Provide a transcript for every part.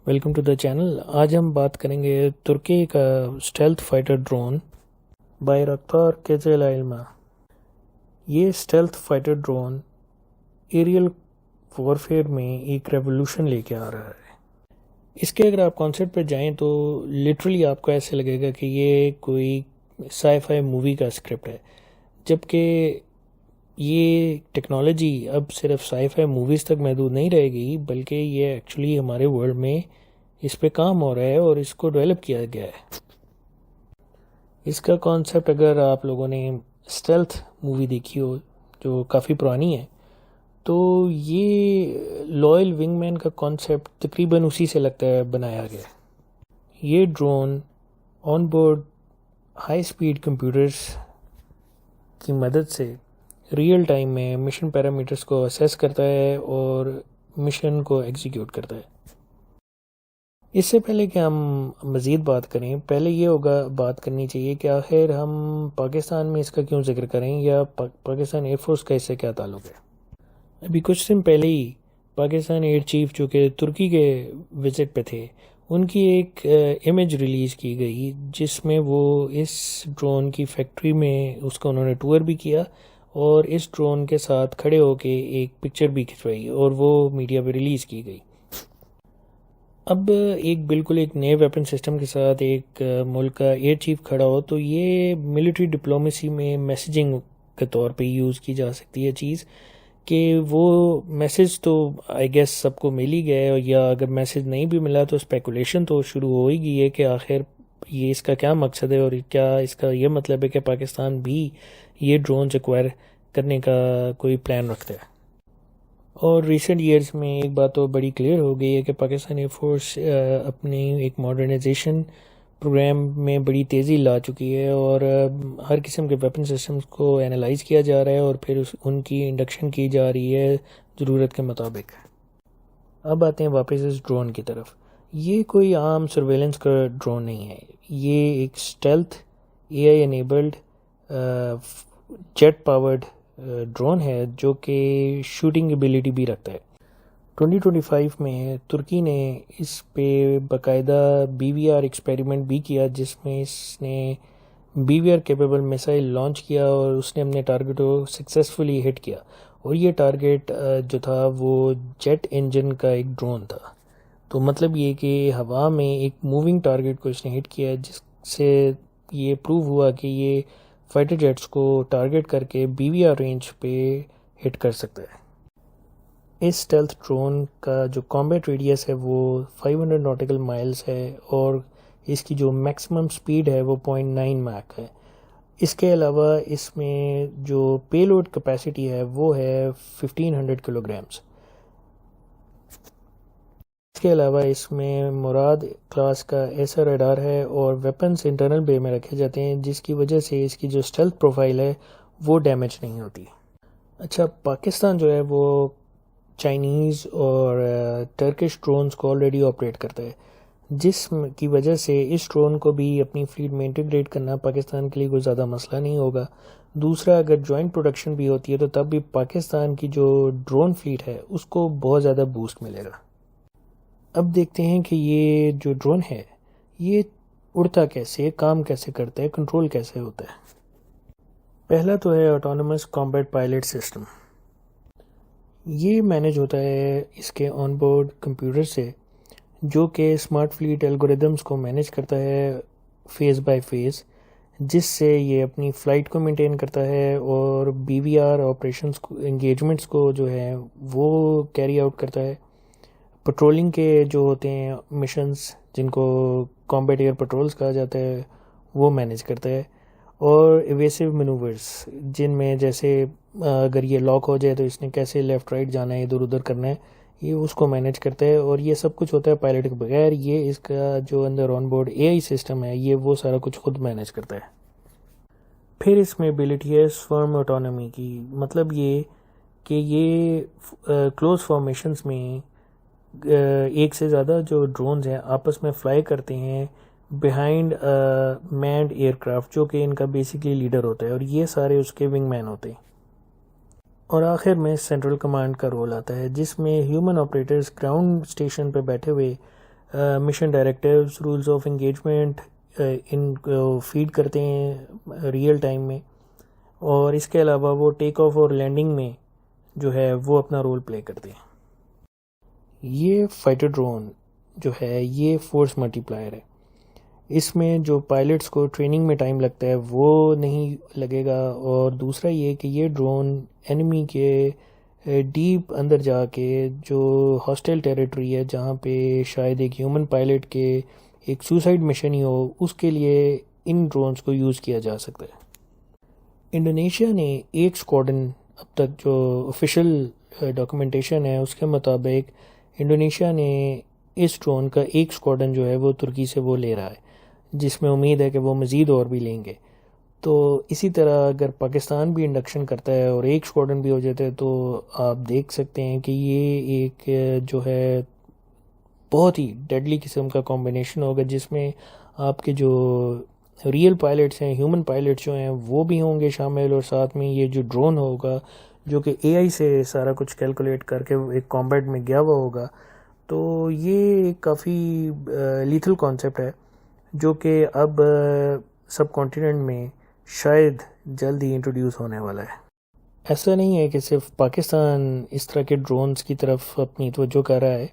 Welcome to the channel. آج ہم بات کریں گے ترکی کا stealth fighter drone Bayraktar Kizilelma. یہ stealth fighter drone aerial warfare میں ایک ریولوشن لے کے آ رہا ہے. اس کے اگر آپ کانسیپٹ پہ جائیں تو لٹرلی آپ کو ایسے لگے گا کہ یہ کوئی سائی فائی مووی کا اسکرپٹ ہے، جبکہ یہ ٹیکنالوجی اب صرف سائی فائی موویز تک محدود نہیں رہے گی، بلکہ یہ ایکچولی ہمارے ورلڈ میں اس پہ کام ہو رہا ہے اور اس کو ڈیولپ کیا گیا ہے. اس کا کانسیپٹ اگر آپ لوگوں نے اسٹیلتھ مووی دیکھی ہو جو کافی پرانی ہے، تو یہ لوئل ونگ مین کا کانسیپٹ تقریباً اسی سے لگتا ہے بنایا گیا ہے. یہ drawn on board high speed computers کی مدد سے ریئل ٹائم میں مشن پیرامیٹرز کو اسیس کرتا ہے اور مشن کو ایگزیکیوٹ کرتا ہے. اس سے پہلے کہ ہم مزید بات کریں، پہلے یہ بات کرنی چاہیے کہ آخر ہم پاکستان میں اس کا کیوں ذکر کریں، یا پاکستان ایئر فورس کا اس سے کیا تعلق ہے. ابھی کچھ دن پہلے ہی پاکستان ایئر چیف جو کہ ترکی کے وزٹ پہ تھے، ان کی ایک امیج ریلیز کی گئی جس میں وہ اس ڈرون کی فیکٹری میں اس کا انہوں نے ٹور بھی کیا اور اس ڈرون کے ساتھ کھڑے ہو کے ایک پکچر بھی کھنچوائی اور وہ میڈیا پہ ریلیز کی گئی. اب بالکل ایک نئے ویپن سسٹم کے ساتھ ایک ملک کا ایئر چیف کھڑا ہو تو یہ ملٹری ڈپلومیسی میں میسیجنگ کے طور پہ یوز کی جا سکتی ہے چیز، کہ وہ میسیج تو آئی گیس سب کو مل ہی گیا ہے، یا اگر میسیج نہیں بھی ملا تو اسپیکولیشن تو شروع ہو ہی گئی ہے کہ آخر یہ اس کا کیا مقصد ہے اور کیا اس کا یہ مطلب ہے کہ پاکستان بھی یہ ڈرونز ایکوائر کرنے کا کوئی پلان رکھتا ہے. اور ریسنٹ ایئرز میں ایک بات تو بڑی کلیئر ہو گئی ہے کہ پاکستان ایئر فورس اپنے ایک ماڈرنائزیشن پروگرام میں بڑی تیزی لا چکی ہے اور ہر قسم کے ویپن سسٹمز کو اینالائز کیا جا رہا ہے اور پھر ان کی انڈکشن کی جا رہی ہے ضرورت کے مطابق. اب آتے ہیں واپس اس ڈرون کی طرف. یہ کوئی عام سرویلنس کا ڈرون نہیں ہے، یہ ایک اسٹیلتھ اے آئی انیبلڈ جیٹ پاورڈ ڈرون ہے جو کہ شوٹنگ ایبیلٹی بھی رکھتا ہے. 2025 میں ترکی نے اس پہ باقاعدہ BVR ایکسپیریمنٹ بھی کیا، جس میں اس نے BVR کیپیبل میسائل لانچ کیا اور اس نے اپنے ٹارگٹ کو سکسیسفلی ہٹ کیا. اور یہ ٹارگٹ جو تھا وہ جیٹ انجن کا ایک ڈرون تھا. تو مطلب یہ کہ ہوا میں ایک موونگ ٹارگٹ کو اس نے ہٹ کیا، جس سے یہ پروو ہوا کہ یہ فائٹر جیٹس کو ٹارگٹ کر کے BVR رینج پہ ہٹ کر سکتا ہے. اس اسٹیلتھ ڈرون کا جو کامبیٹ ریڈیس ہے وہ 500 ناٹیکل مائلز ہے اور اس کی جو میکسیمم سپیڈ ہے وہ 0.9 میک ہے. اس کے علاوہ اس میں جو پے لوڈ کیپیسٹی ہے وہ ہے 1500 کلو گرامز. اس کے علاوہ اس میں مراد کلاس کا ایسا ریڈار ہے اور ویپنز انٹرنل بے میں رکھے جاتے ہیں، جس کی وجہ سے اس کی جو اسٹیلتھ پروفائل ہے وہ ڈیمیج نہیں ہوتی. اچھا، پاکستان جو ہے وہ چائنیز اور ٹرکش ڈرونز کو آلریڈی آپریٹ کرتا ہے، جس کی وجہ سے اس ڈرون کو بھی اپنی فلیٹ میں انٹیگریٹ کرنا پاکستان کے لیے کوئی زیادہ مسئلہ نہیں ہوگا. دوسرا، اگر جوائنٹ پروڈکشن بھی ہوتی ہے تو تب بھی پاکستان کی جو ڈرون فلیٹ ہے اس کو بہت زیادہ بوسٹ ملے گا. اب دیکھتے ہیں کہ یہ جو ڈرون ہے یہ اڑتا کیسے، کام کیسے کرتا ہے، کنٹرول کیسے ہوتا ہے. پہلا تو ہے آٹونومس کامبیٹ پائلٹ سسٹم. یہ مینیج ہوتا ہے اس کے آن بورڈ کمپیوٹر سے، جو کہ اسمارٹ فلیٹ الگوریدمز کو مینیج کرتا ہے فیز بائی فیز، جس سے یہ اپنی فلائٹ کو مینٹین کرتا ہے اور BVR آپریشنز کو، انگیجمنٹس کو جو ہے وہ کیری آؤٹ کرتا ہے. پٹرولنگ کے جو ہوتے ہیں مشنز جن کو کامبیٹ ایئر پٹرولز کہا جاتا ہے وہ مینیج کرتا ہے. اور ایویسو مینوورز جن میں جیسے اگر یہ لاک ہو جائے تو اس نے کیسے لیفٹ رائٹ جانا ہے، ادھر ادھر کرنا ہے، یہ اس کو مینیج کرتا ہے. اور یہ سب کچھ ہوتا ہے پائلٹ کے بغیر. یہ اس کا جو اندر آن بورڈ AI سسٹم ہے یہ وہ سارا کچھ خود مینیج کرتا ہے. پھر اس میں ایبیلٹی ہے سوارم آٹونومی کی. مطلب یہ کہ یہ کلوز فارمیشنز میں ایک سے زیادہ جو ڈرونز ہیں آپس میں فلائی کرتے ہیں بیہائنڈ مینڈ ایئر کرافٹ، جو کہ ان کا بیسیکلی لیڈر ہوتا ہے اور یہ سارے اس کے ونگ مین ہوتے ہیں. اور آخر میں سینٹرل کمانڈ کا رول آتا ہے، جس میں ہیومن آپریٹرز گراؤنڈ اسٹیشن پہ بیٹھے ہوئے mission directives, rules of engagement ان کو فیڈ کرتے ہیں ریئل ٹائم میں، اور اس کے علاوہ وہ ٹیک آف اور لینڈنگ میں جو ہے وہ اپنا رول پلے کرتے ہیں۔ یہ فائٹر ڈرون جو ہے یہ فورس ملٹی پلائر ہے، اس میں جو پائلٹس کو ٹریننگ میں ٹائم لگتا ہے وہ نہیں لگے گا، اور دوسرا یہ کہ یہ ڈرون انیمی کے ڈیپ اندر جا کے جو ہاسٹائل ٹیریٹری ہے جہاں پہ شاید ایک ہیومن پائلٹ کے ایک سوسائڈ مشن ہی ہو، اس کے لیے ان ڈرونز کو یوز کیا جا سکتا ہے۔ انڈونیشیا نے ایک اسکواڈن اب تک جو آفیشیل ڈاکومنٹیشن ہے اس کے مطابق انڈونیشیا نے اس ڈرون کا ایک اسکواڈن جو ہے وہ ترکی سے وہ لے رہا ہے، جس میں امید ہے کہ وہ مزید اور بھی لیں گے۔ تو اسی طرح اگر پاکستان بھی انڈکشن کرتا ہے اور ایک اسکواڈن بھی ہو جاتا ہے تو آپ دیکھ سکتے ہیں کہ یہ ایک جو ہے بہت ہی ڈیڈلی قسم کا کمبینیشن ہوگا، جس میں آپ کے جو ریئل پائلٹس ہیں، ہیومن پائلٹس جو ہیں وہ بھی ہوں گے شامل، اور ساتھ میں یہ جو ڈرون ہوگا جو کہ اے آئی سے سارا کچھ کیلکولیٹ کر کے ایک کامبیٹ میں گیا ہوا ہوگا۔ تو یہ کافی لیتھل کانسیپٹ ہے جو کہ اب سب کانٹیننٹ میں شاید جلد ہی انٹروڈیوس ہونے والا ہے۔ ایسا نہیں ہے کہ صرف پاکستان اس طرح کے ڈرونز کی طرف اپنی توجہ کر رہا ہے،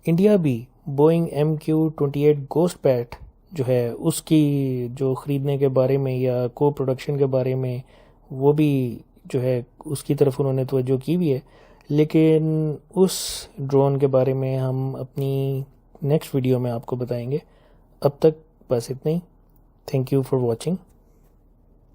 انڈیا بھی بوئنگ MQ-28 گوسٹ پیٹ جو ہے اس کی جو خریدنے کے بارے میں یا کو پروڈکشن کے بارے میں وہ بھی جو ہے اس کی طرف انہوں نے توجہ کی بھی ہے، لیکن اس ڈرون کے بارے میں ہم اپنی نیکسٹ ویڈیو میں آپ کو بتائیں گے۔ اب تک بس اتنا ہی۔ Thank you for watching.